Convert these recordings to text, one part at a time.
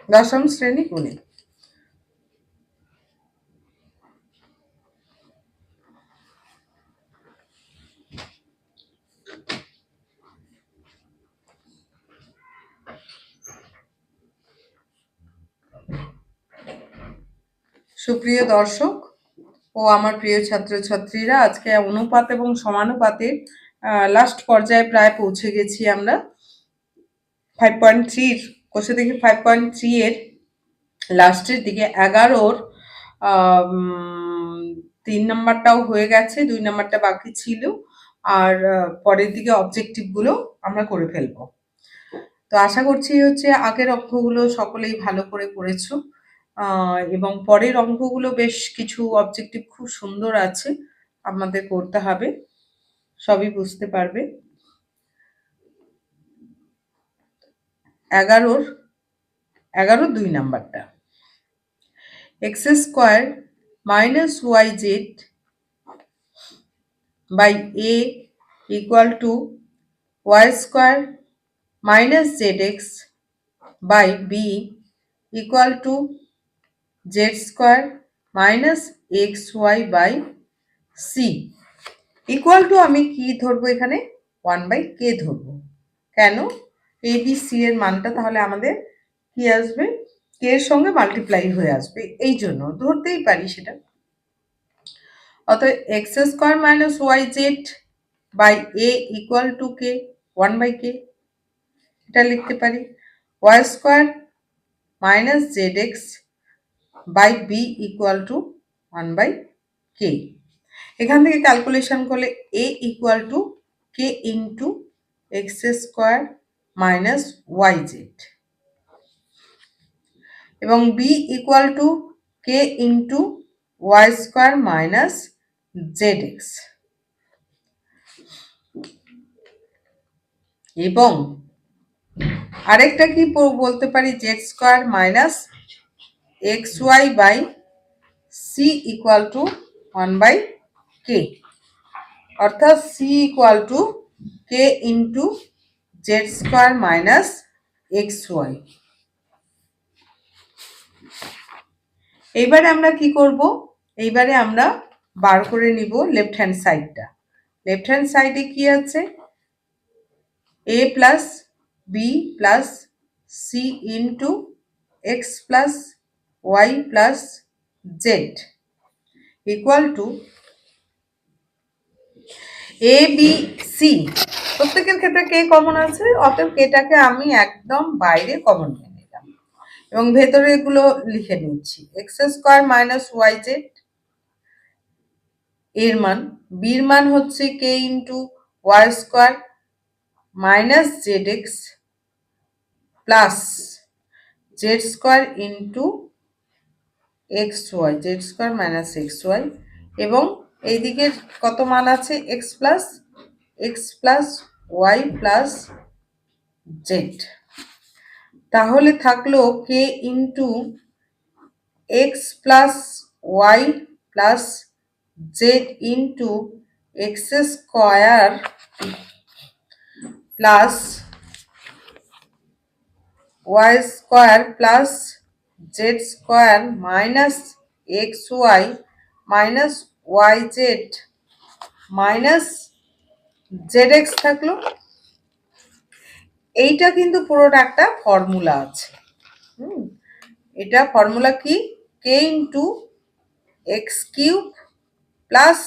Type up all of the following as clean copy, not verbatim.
দশম শ্রেণী গণিত। সুপ্রিয় দর্শক ও আমার প্রিয় ছাত্রছাত্রীরা, আজকে অনুপাত এবং সমানুপাতের লাস্ট পর্যায়ে প্রায় পৌঁছে গেছি আমরা। 5.3 কোষে দেখি 5.3 এর লাস্টের দিকে 11-র 3 নাম্বারটাও হয়ে গেছে, 2 নাম্বারটা বাকি ছিল, আর পরের দিকে অবজেক্টিভগুলো আমরা করে ফেলবো। তো আশা করছি হচ্ছে আগের অঙ্কগুলো সকলেই ভালো করে করেছো, এবং পরের অঙ্কগুলো বেশ কিছু অবজেক্টিভ খুব সুন্দর আছে, আমাদের করতে হবে, সবই বুঝতে পারবে। 11 2 নাম্বারটা, x square minus y z by a equal to y square minus z x by b equal to z square minus x y by c equal to আমি কি ধরবো এখানে 1/k ধরবো। কেন? এ বি সি এর মানটা তাহলে আমাদের কি আসবে, কে এর সঙ্গে মাল্টিপ্লাই হয়ে আসবে, এই জন্য ধরতেই পারি সেটা। অতএব x square minus y z by a equal to k 1/k, এটা লিখতে পারি। Y square minus z x by b equal to 1/k। এখান থেকে ক্যালকুলেশন করলে a equal to k into x square minus y z এবং b equal to k into y square minus z x, এবং আরেকটা কি বলতে পারি, z square minus x y by c equal to 1/k, অর্থাৎ C equal to k into z square minus x y. এইবারে আমরা কি করব, এইবারে আমরা বার করে নিব লেফট হ্যান্ড সাইডটা। লেফট হ্যান্ড সাইডে কি আছে, a plus b plus c into x plus y plus z equal to a b c. প্রত্যেকের ক্ষেত্রে কে কমন আছে, অতএব কেটাকে আমি একদম বাইরে কমন নিয়ে নিলাম এবং ভেতরে এগুলো লিখে নিচ্ছি। X square minus y z এর মান, বির মান হচ্ছে k into y square minus z x plus z square into x y, z square minus x y, এবং এইদিকে কত মান আছে, x plus y plus z. তাহলে থাকলো k into x plus y plus z into x square plus y square plus z square minus x y minus y z minus z x থাকলো। এইটা কিন্তু পুরোটা একটা ফর্মুলা আছে। এটা formula কি, k into x cube plus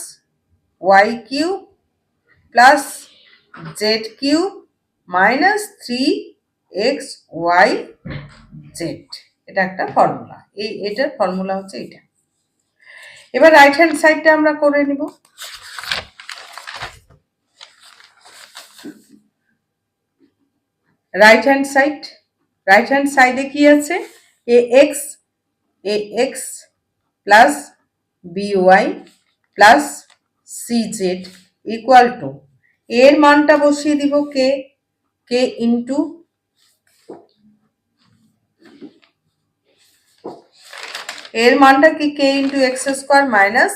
y cube plus z cube minus 3x y z, এটা একটা ফর্মুলা। এটার ফর্মুলা হচ্ছে এটা। এবার রাইট হ্যান্ড সাইডটা আমরা করে নিব। রাইট হ্যান্ড সাইডে কি আছে, ax plus by plus cz equal to, এর মানটা বসিয়ে দিব কে ইন্টু এর মানটা কি, k into x square minus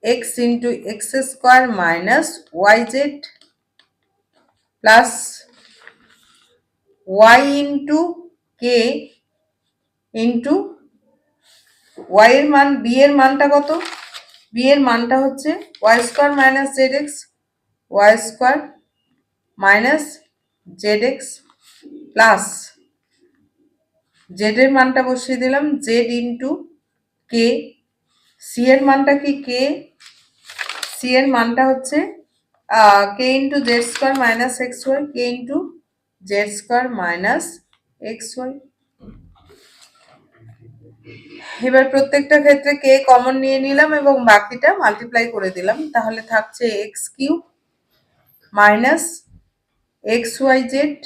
x into x square minus y z plus y into k into y এর মান, বি এর মানটা কত, বি এর মানটা হচ্ছে y square minus z x, y square minus z x plus z এর মানটা বসিয়ে দিলাম জেড ইন্টু কে, সি এর মানটা কি কে, সি এর মানটা হচ্ছে k into z square minus x y, k into z square minus x y. এবার প্রত্যেকটা ক্ষেত্রে কে কমন নিয়ে নিলাম এবং বাকিটা মাল্টিপ্লাই করে দিলাম, তাহলে থাকছে x cube minus x y z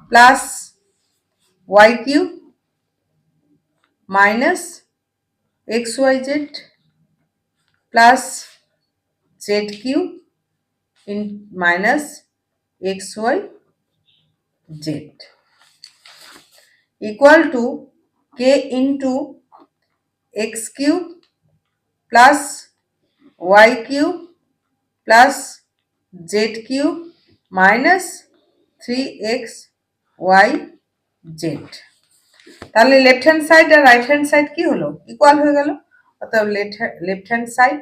plus y cube minus x y z plus z cube minus x y z equal to k into x cube plus y cube plus z cube minus 3x y z. তাহলে left hand side আর right hand side কি হলো, equal হয়ে গেল, অর্থাৎ left hand side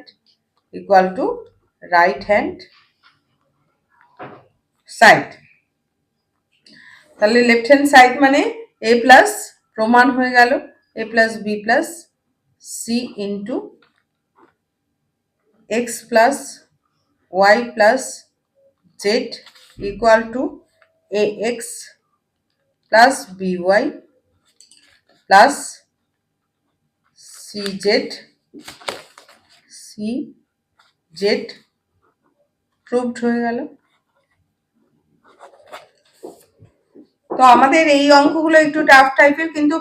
equal to right hand side. তাহলে left hand side মানে a plus প্রমাণ হয়ে গেল a plus b plus c into x plus y plus z equal to a x plus b y plus c z proved হয়ে গেল। তো আমাদের এই অঙ্কগুলো একটু টাফ টাইপের, কিন্তু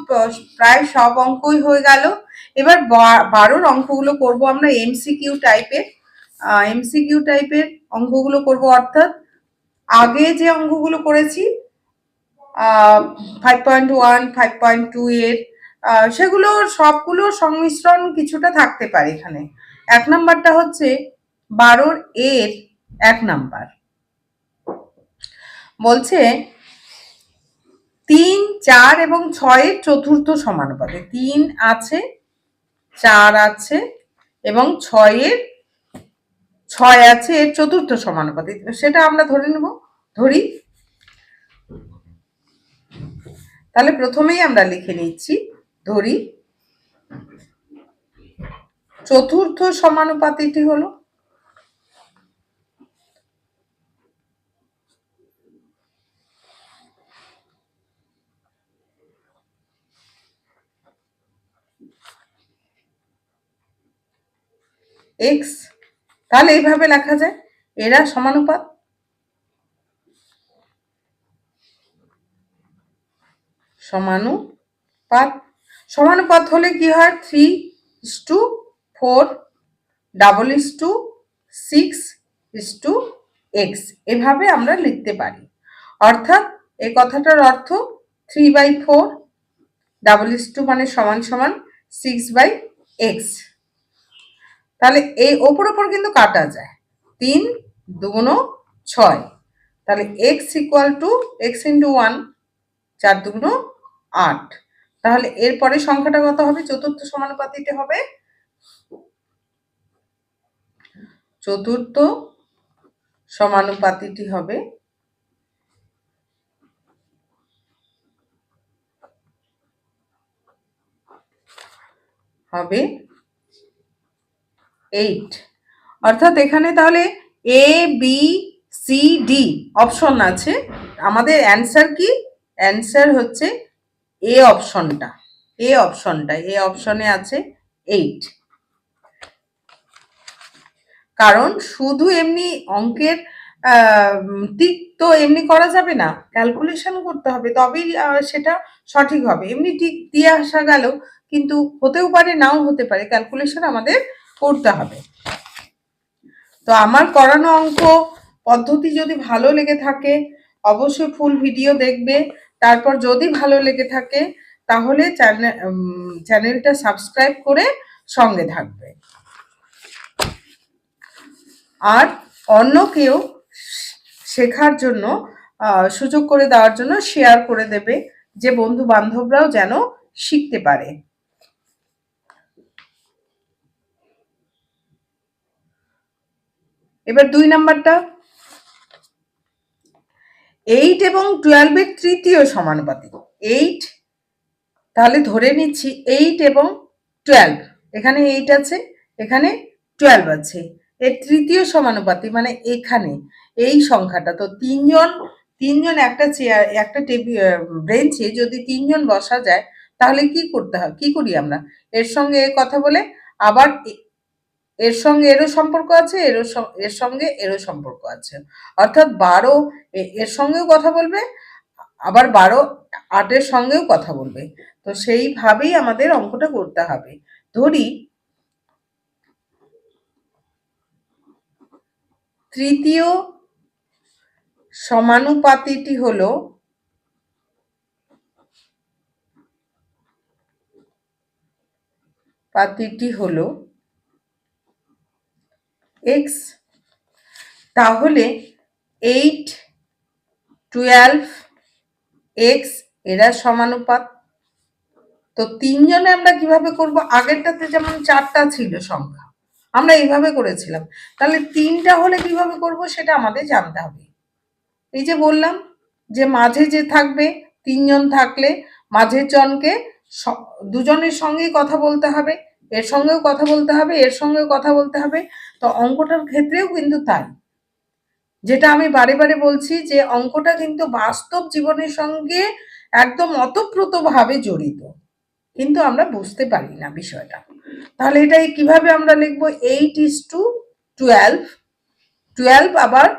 প্রায় সব অঙ্কই হয়ে গেল। এবার 12 অঙ্কগুলো করব আমরা এমসিকিউ টাইপের, এমসিকিউ টাইপের অঙ্কগুলো করব, অর্থাৎ আগে যে অঙ্কগুলো করেছি 5.1 5.2 এর সেগুলো সবগুলো সংমিশ্রণ কিছুটা থাকতে পারে এখানে। 1 নাম্বারটা হচ্ছে 12 এর 1 নাম্বার বলছে 3, 4 এবং 6 এর চতুর্থ সমানুপাতে, 3 আছে 4 আছে এবং 6 আছে এর চতুর্থ সমানুপাতে, সেটা আমরা ধরে নেব, ধরি। তাহলে প্রথমেই আমরা লিখে নিচ্ছি, ধরি চতুর্থ সমানুপাতিটি হলো এক্স। তাহলে এইভাবে লেখা যায়, এরা সমানুপাত, সমানুপাত হলে কি হয় 3:4 6:x, এভাবে আমরা লিখতে পারি। অর্থাৎ এই কথাটার অর্থ 3/4 মানে সমান সমান 6/x। তাহলে এই ওপর কিন্তু কাটা যায়, 3 2 6, তাহলে x equal to x into 1, 4 2 8। তাহলে এরপরে সংখ্যাটা কত হবে, চতুর্থ সমানুপাতিটি হবে, চতুর্থ সমানুপাতিটি হবে হবে 8। অর্থাৎ এখানে তাহলে এ বি সি ডি অপশন আছে, আমাদের অ্যান্সার কি, অ্যান্সার হচ্ছে এ অপশনটা, এ অপশনে আছে 8। কারণ শুধু এমনি অঙ্কের টিক তো এমনি করা যাবে না, ক্যালকুলেশন করতে হবে, তবেই সেটা সঠিক হবে। এমনি টিক দিয়ে আসা গেল, কিন্তু হতেও পারে নাও হতে পারে, ক্যালকুলেশন আমাদের করতে হবে। তো আমার করানো অঙ্ক পদ্ধতি যদি ভালো লেগে থাকে অবশ্যই ফুল ভিডিও দেখবে, তারপর যদি ভালো লেগে থাকে তাহলে চ্যানেলটা সাবস্ক্রাইব করে সঙ্গে থাকবে, আর অন্যকেও শেখার জন্য সুযোগ করে দেওয়ার জন্য শেয়ার করে দেবে, যে বন্ধু বান্ধবরাও যেন শিখতে পারে। এবার 2 নাম্বারটা, 8 এবং 12 এর তৃতীয় সমানুপাতিক। 8, তাহলে ধরে নিচ্ছি 8 এবং 12, এখানে 8 আছে, এখানে 12 আছে, এর তৃতীয় সমানুপাতি মানে এখানে এই সংখ্যাটা। তো তিনজন একটা চেয়ার, একটা টেবিল, বেঞ্চে যদি 3 জন বসা যায় তাহলে কি করতে হয়, কি করি আমরা, এর সঙ্গে কথা বলে আবার এর সঙ্গে এরও সম্পর্ক আছে, এর সঙ্গে এরও সম্পর্ক আছে, অর্থাৎ 12 এর সঙ্গেও কথা বলবে, আবার 12 8-এর সঙ্গেও কথা বলবে। তো সেইভাবেই আমাদের অঙ্কটা করতে হবে। ধরি তৃতীয় সমানুপাতিটি হলো x, তাহলে 8, 12, x এরা সমানুপাত। তো 3 জনে আমরা কিভাবে করব, আগেরটাতে যেমন 4টা ছিল সংখ্যা, আমরা এইভাবে করেছিলাম, তাহলে 3টা হলে কিভাবে করব সেটা আমাদের জানতে হবে। এই যে বললাম যে মাঝে যে থাকবে, 3 জন থাকলে মাঝের জনকে দুজনের সঙ্গেই কথা বলতে হবে, এর সঙ্গেও কথা বলতে হবে, এর সঙ্গেও কথা বলতে হবে। তো অঙ্কটার ক্ষেত্রেও কিন্তু তাই, যেটা আমি বারে বারে বলছি যে অঙ্কটা কিন্তু বাস্তব জীবনের সঙ্গে একদম ওতপ্রোতভাবে জড়িত, কিন্তু আমরা বুঝতে পারি না বিষয়টা। তাহলে এটাই কিভাবে আমরা লিখবো, 8:12, 12 আবার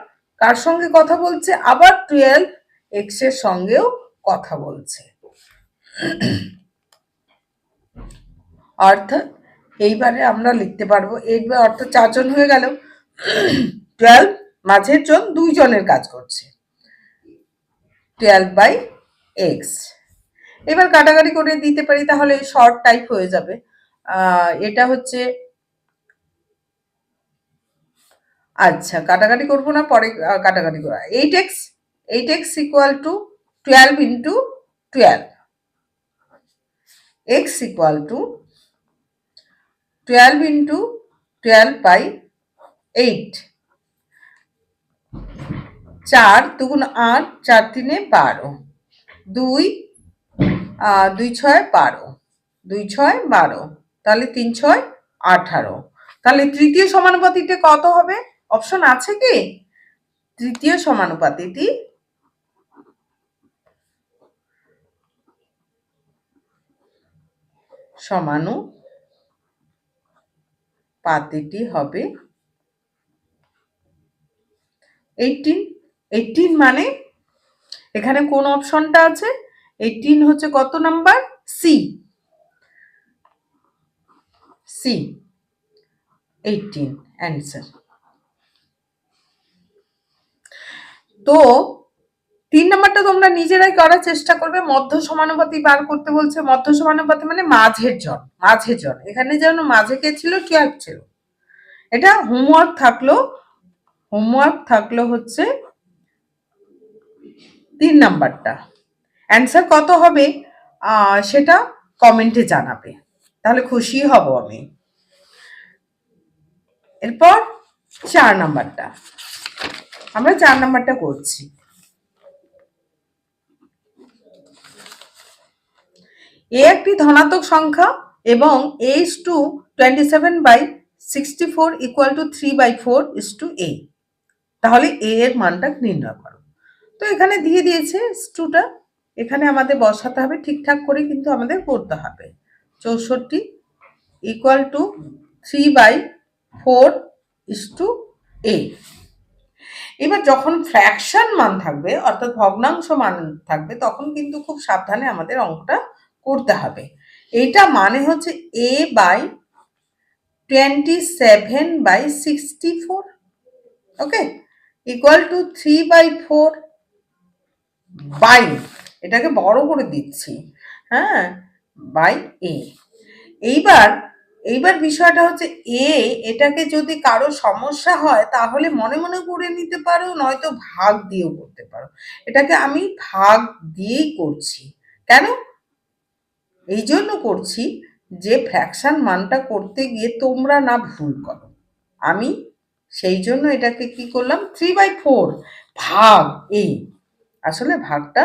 কার সঙ্গে কথা বলছে, আবার 12 x এর সঙ্গেও কথা বলছে, অর্থাৎ এইবারে আমরা লিখতে পারবো, এইবার অর্থাৎ 4 জন হয়ে গেল, 12 মাঝের জন 2 জনের কাজ করছে, 12/x। এবার কাটাকাটি করে দিতে পারি, তাহলে শর্ট টাইপ হয়ে যাবে। এটা হচ্ছে, আচ্ছা কাটাকাটি করবো না, পরে কাটাকাটি করা, 8x equal to 12 into 12, x equal to 12 into 12/8, 4 দুগুণ 8, 4 3 12, 2 2 6 12, 2 6 12, তাহলে 3 6 18। তাহলে তৃতীয় সমানুপাতিটা কত হবে, অপশন আছে কি, তৃতীয় সমানুপাতিটি হবে 18। 18 মানে এখানে কোন অপশনটা আছে, 18 হচ্ছে কত নাম্বার, সি, 18 অ্যান্সার। তো 3 নাম্বারটা তোমরা নিজেরাই করার চেষ্টা করবে, মধ্য সমানুপাতি বার করতে বলছে। মধ্য সমানুপাতি মানে মাঝের জন, এখানে যেন মাঝে কে ছিল, 12 ছিল। এটা হোমওয়ার্ক থাকলো হচ্ছে 3 নাম্বারটা। অ্যান্সার কত হবে সেটা কমেন্টে জানাবে, তাহলে খুশি হব আমি। এরপর 4 নাম্বারটা, আমরা 4 নাম্বারটা করছি। এ একটি ধনাত্মক সংখ্যা এবং h/27/64 ইকুয়াল টু 3/4:a, তাহলে a এর মানটা নির্ণয় করো। তো এখানে দিয়ে দিয়েছে h2টা, এখানে আমাদের বসাতে হবে, ঠিকঠাক করে কিন্তু আমাদের করতে হবে। 64 ইকুয়াল টু 3/4:a। এবার যখন ফ্র্যাকশন মান থাকবে, অর্থাৎ ভগ্নাংশ মান থাকবে, তখন কিন্তু খুব সাবধানে আমাদের অঙ্কটা করতে হবে। এইটা মানে হচ্ছে a/27/64, okay, equal to 3/4 by, এটাকে বড় করে দিচ্ছি, হ্যাঁ, বাই a। এইবার বিষয়টা হচ্ছে এটাকে যদি কারো সমস্যা হয় তাহলে মনে মনে করে নিতে পারো, নয়তো ভাগ দিয়েও করতে পারো। এটাকে আমি ভাগ দিয়েই করছি, কেন? এই জন্য করছি যে ফ্র্যাকশন মানটা করতে গিয়ে তোমরা না ভুল করো। আমি সেই জন্য এটাকে কি করলাম, 3/4 ভাগ এ, আসলে ভাগটা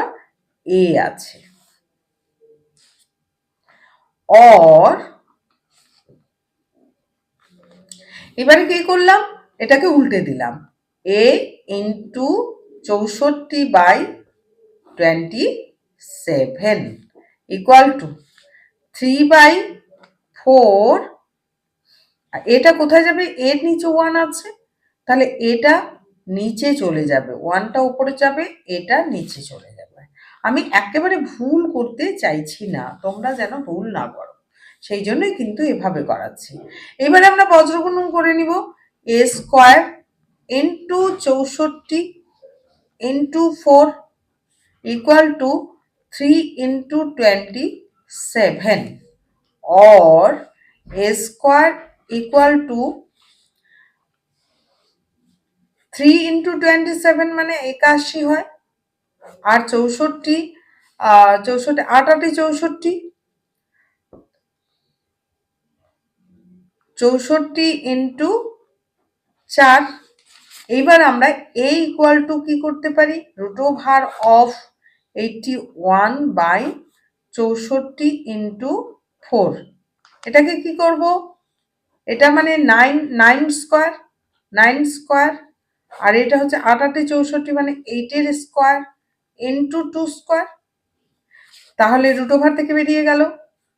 এ আছে। অর এবারে কি করলাম, এটাকে উল্টে দিলাম, এ ইন্টু 64/27 ইকুয়াল টু 3/4। এটা কোথায় যাবে, এর নিচে 1 আছে, তাহলে এটা নিচে চলে যাবে, 1টা উপরে যাবে, এটা নিচে চলে যাবে। আমি একেবারে ভুল করতে চাইছি না, তোমরা যেন ভুল না করো, সেই জন্যই কিন্তু এভাবে করাচ্ছি। এবারে আমরা বজ্রগুণন করে নিব, a square into 64 into 4 equal to 3 into 27 or a square equal to 3 into 27 মানে 81 হয়, আর 64 64 ইন্টু 4। এইবার আমরা a ইকুয়াল টু কি করতে পারি, রুট ওভার অফ 81/64 ইন্টু 4। এটাকে কি করব, এটা মানে 9 স্কোয়ার, 9 স্কোয়ার, আর এটা হচ্ছে 68 মানে 8-এর স্কোয়ার ইন্টু 2 স্কোয়ার। তাহলে রুট ওভার থেকে বেরিয়ে গেল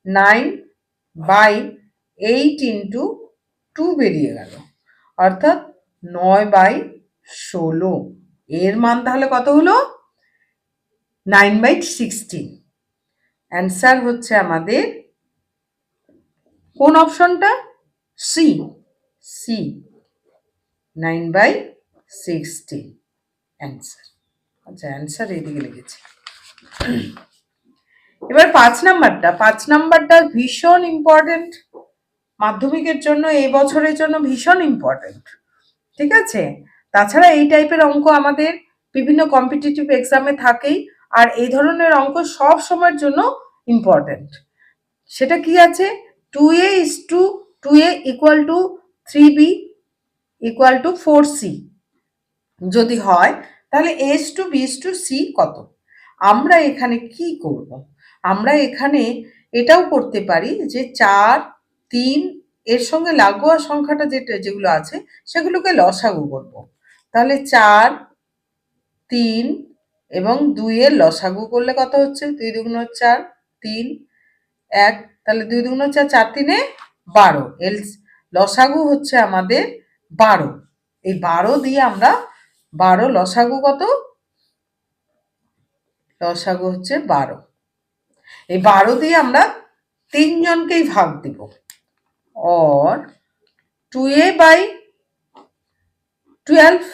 9/8 ইন্টু 2 বেরিয়ে গেল, অর্থাৎ 9/16। এর মান তাহলে কত হলো, 9/16। অ্যান্সার হচ্ছে আমাদের কোন অপশনটা, সি, 9/16 অ্যান্সার। আচ্ছা, অ্যান্সার এদিকে লিখেছি। এবার 5 নাম্বারটা ভীষণ ইম্পর্টেন্ট, মাধ্যমিকের জন্য, এই বছরের জন্য ভীষণ ইম্পর্টেন্ট, ঠিক আছে? তাছাড়া এই টাইপের অঙ্ক আমাদের বিভিন্ন কম্পিটিটিভ এক্সামে থাকেই, আর এই ধরনের অঙ্ক সব সময়ের জন্য ইম্পর্টেন্ট। সেটা কি আছে, 2a equal to 3b equal to 4c যদি হয়, তাহলে a:b:c কত? আমরা এখানে কি করব, আমরা এখানে এটাও করতে পারি যে 4, 3 এর সঙ্গে লাগোয়া সংখ্যাটা যেগুলো আছে সেগুলোকে লসাগু করব। তাহলে 4, 3 এবং 2 এর লসাগু করলে কত হচ্ছে, 2 দুগুণ 4, 3, 1, তাহলে 2 দুগুণ 4, 4 3 12, এলস লসাগু হচ্ছে আমাদের 12। এই 12 দিয়ে আমরা 12 লসাগু কত, লসাগু হচ্ছে 12। এই 12 দিয়ে আমরা 3 জনকেই ভাগ দিব, or 2a/12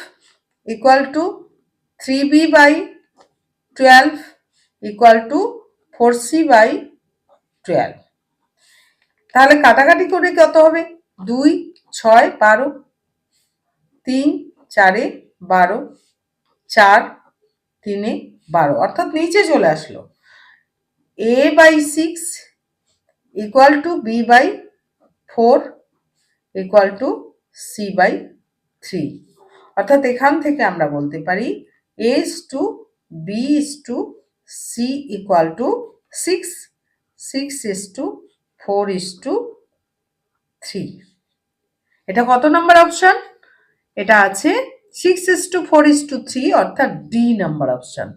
equal to 3b/12 equal to 4c/12। তাহলে কাটাকাটি করে কত হবে, 2 6 12, 3 4 12, 4 3 12, অর্থাৎ নিচে চলে আসলো। a/6 equal to b/4 equal to c/3, অর্থাৎ এখান থেকে আমরা বলতে পারি a:b:c ইকুয়াল টু 6, 6:4:3। এটা কত নাম্বার অপশন, এটা আছে 6:4:3, অর্থাৎ ডি নাম্বার অপশন।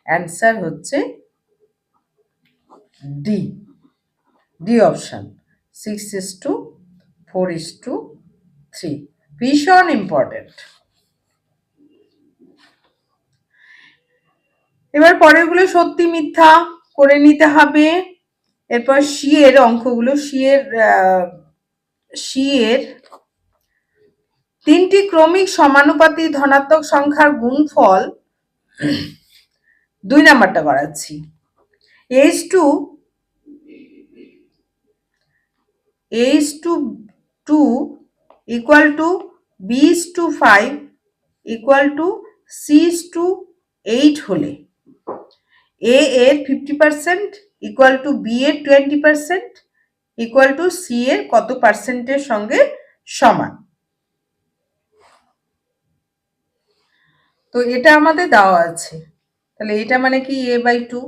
অ্যান্সার হচ্ছে ডি অপশন, 6:4:3, ভীষণ ইম্পর্টেন্ট। এবার পরেরগুলো সত্যি মিথ্যা করে নিতে হবে। এরপর সি এর অঙ্কগুলো, সি এর 3টি ক্রমিক সমানুপাতি ধনাত্মক সংখ্যার গুণফল, 2 নাম্বারটা করাচ্ছি। a:2 equal to b:5 equal to c:8 হলে a এর 50% ইকুয়াল টু বি এর 20% ইকুয়াল টু সি এর কত পার্সেন্টের সঙ্গে সমান। তো এটা আমাদের দেওয়া আছে, তাহলে এটা মানে কি a/2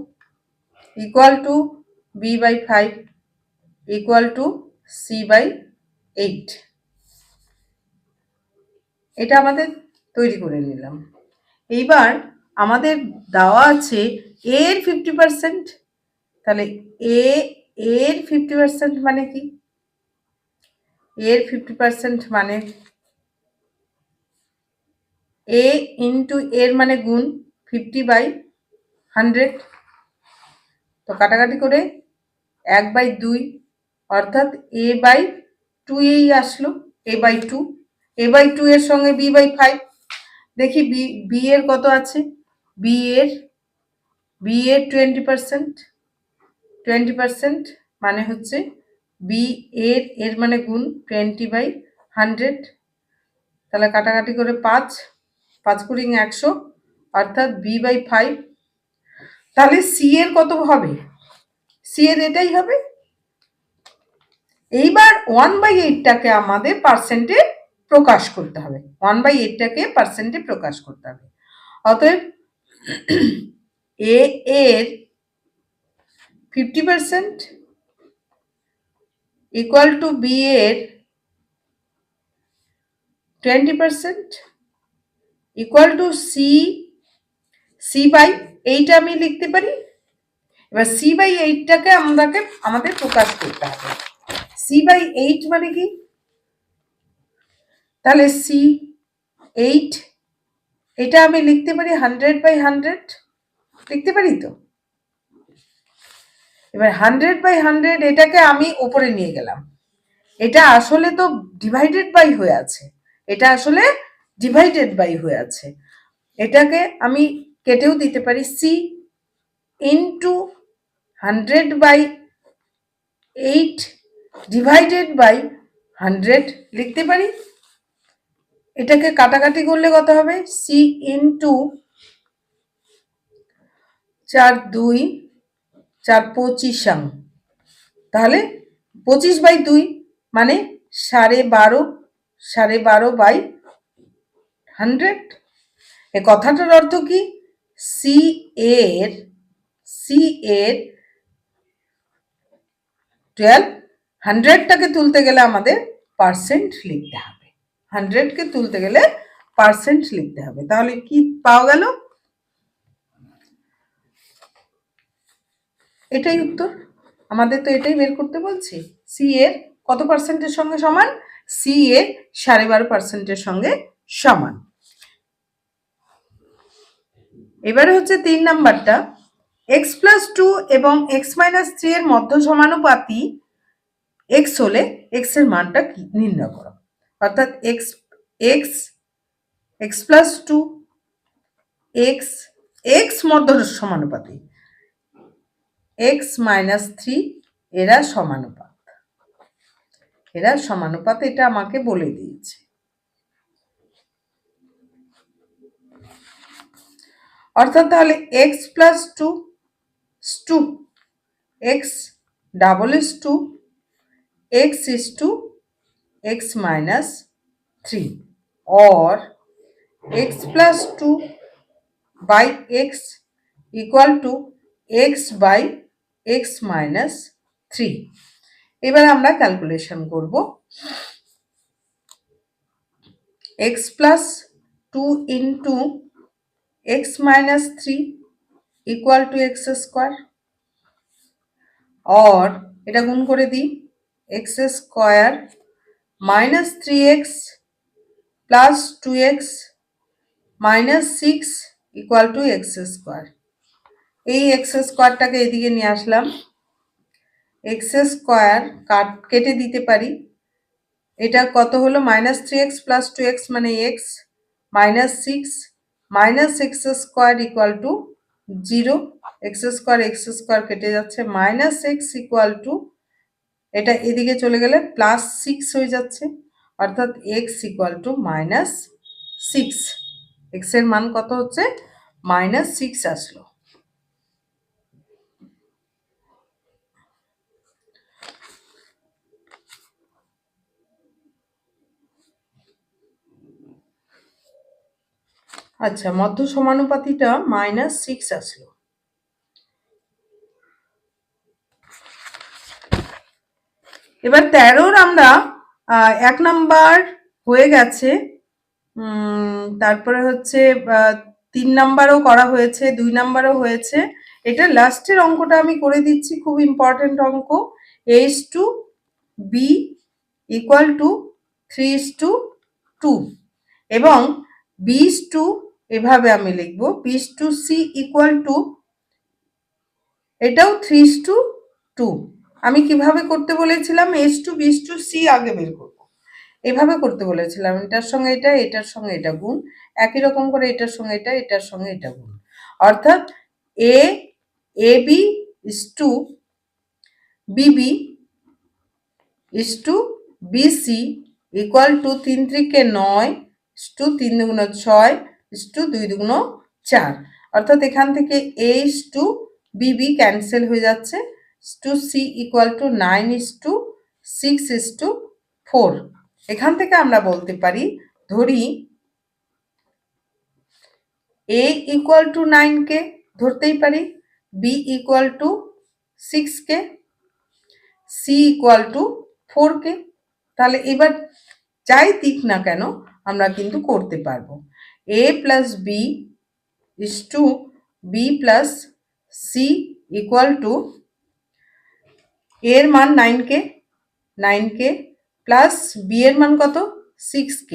equal to b/5 equal to c/8। এটা আমাদের তৈরি করে নিলাম। এইবার আমাদের দেওয়া আছে a এর 50%, তাহলে a এর 50% মানে কি? এর 50% মানে a ইন্টু এর মানে গুণ 50/100, তো কাটাকাটি করে 1/2 অর্থাৎ a/2 এই আসলো, a/2 a/2 এর সঙ্গে b/5। দেখি বি এর কত আছে, বি এর 20% মানে হচ্ছে বি এর মানে গুণ 20/100, তাহলে কাটাকাটি করে 5 5 × 100 অর্থাৎ b/5। তাহলে সি এর কত হবে? সি এর এটাই হবে। এইবার 1/8টাকে আমাদের পার্সেন্টে প্রকাশ করতে হবে, 1/8টাকে পার্সেন্টে প্রকাশ করতে হবে। অতএব এ এর 50% ইকুয়াল টু বি এর 20% ইকুয়াল টু c/8 আমি লিখতে পারি। এবার c/8টাকে আমাদের প্রকাশ করতে হবে। c/8 মানে কি? তাহলে c/8 এটা আমি লিখতে পারি 100/100 লিখতে পারি তো। এবার 100/100 এটাকে আমি ওপরে নিয়ে গেলাম, এটা আসলে তো ডিভাইডেড বাই হয়ে আছে, এটা আসলে ডিভাইডেড বাই হয়ে আছে, এটাকে আমি কেটেও দিতে পারি, সি ইন্টু 100/8 ডিভাইডেড বাই 100 লিখতে পারি। এটাকে কাটাকাটি করলে কত হবে? সি ইন্টু 4 2 4 25, তাহলে 25/2 মানে 12.5/100। এ কথাটার অর্থ কি? সি এর 100টাকে তুলতে গেলে আমাদের পার্সেন্ট লিখতে হবে, 100কে তুলতে গেলে পার্সেন্ট লিখতে হবে। তাহলে কি পাওয়া গেল? এটাই উত্তর। আমাদের তো এটাই বের করতে বলছি, সি এর কত পার্সেন্টের সঙ্গে সমান? সি এর 12.5%-এর সঙ্গে সমান। এবারে হচ্ছে 3 নাম্বারটা, x+2 এবং x-3 এর মধ্য সমানুপাতি x হলে x এর মানটা কি নির্ণয় করো। অর্থাৎ x+2 x মধ্য সমানুপাতি, x-3 এরা সমানুপাত, এটা আমাকে বলে দিয়েছে। অর্থাৎ তাহলে x+2 x = x is to x-3 or x+2 by x equal to x/x-3। এবার আমরা ক্যালকুলেশন করব। x+2 into x-3 equal to x² or এটা গুণ করে দিই, x² - 3x plus 2x minus 6 equal to x²। এই x²টাকে এদিকে নিয়ে আসলাম, x² কেটে দিতে পারি, এটা কত হলো? -3x plus 2x মানে x minus 6 minus x² equal to 0, x² কেটে যাচ্ছে, minus x equal to এটা এদিকে চলে গেলে +6 হয়ে যাচ্ছে, অর্থাৎ x equal to -6। x এর মান কত হচ্ছে? -6 আসলো। আচ্ছা, মধ্য সমানুপাতিটা -6 আসলো। এবার 13-র আমরা 1 নাম্বার হয়ে গেছে, তারপরে হচ্ছে 3 নাম্বারও করা হয়েছে, 2 নাম্বারও হয়েছে। এটা লাস্টের অঙ্কটা আমি করে দিচ্ছি, খুব ইম্পর্টেন্ট অঙ্ক। A:2B = 3:2 এবং B:2 এভাবে আমি লিখব, B:2C = এটাও 3:2। আমি কিভাবে করতে বলেছিলাম? A:2B:2C আগে বের করব, এভাবে করতে বলেছিলাম। এটার সঙ্গে এটা, এটার সঙ্গে এটা গুণ, একই রকম করে এটার সঙ্গে এটা, এটার সঙ্গে এটা গুণ। অর্থাৎ AB BB BC = 3 × 9 3 × 6 2 × 4। অর্থাৎ এখান থেকে A:BB ক্যান্সেল হয়ে যাচ্ছে, C = 9:6:4। এখান থেকে আমরা বলতে পারি, ধরি A = 9 কে ধরতেই পারি, B = 6 কে, C = 4 কে। তাহলে এবার যাই দিক না কেন আমরা কিন্তু করতে পারবো। A + B = B + C = এর মান 9K প্লাস B এর মান কত? 6K,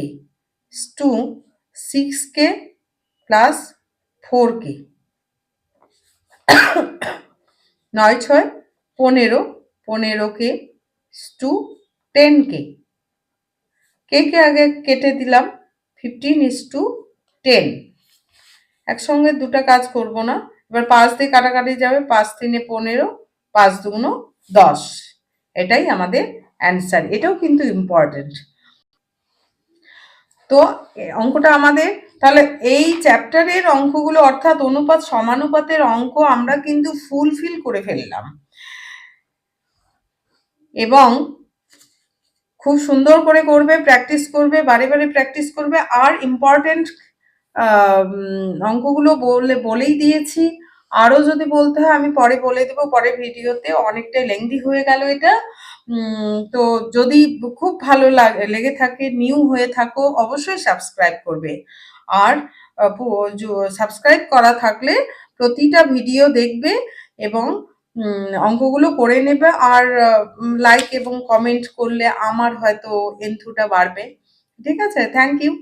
6K plus 4K, 9 × 6 = 15, 15K 10K। কে আগে কেটে দিলাম, 15:10। একসঙ্গে দুটো কাজ করব না, এবার 5 দিয়ে কাটাকাটি যাবে, 5 × 3 = 15, 5 × 2 = 10। এটাই আমাদের অ্যান্সার। এটাও কিন্তু ইম্পর্টেন্ট। তো অঙ্কটা আমাদের, তাহলে এই চ্যাপ্টারের অঙ্কগুলো অর্থাৎ অনুপাত সমানুপাতের অঙ্ক আমরা কিন্তু ফুলফিল করে ফেললাম এবং খুব সুন্দর করে করবে, প্র্যাকটিস করবে, বারে বারে প্র্যাকটিস করবে। আর ইম্পর্টেন্ট অঙ্কগুলো বলেই দিয়েছি, আরও যদি বলতে হয় আমি পরে বলে দেবো পরের ভিডিওতে, অনেকটাই লেংদি হয়ে গেল এটা। তো যদি খুব ভালো লেগে থাকে, নিউ হয়ে থাকো, অবশ্যই সাবস্ক্রাইব করবে। আর সাবস্ক্রাইব করা থাকলে প্রতিটা ভিডিও দেখবে এবং অঙ্কগুলো করে নেবে। আর লাইক এবং কমেন্ট করলে আমার হয়তো এন্থুটা বাড়বে। ঠিক আছে, থ্যাংক ইউ।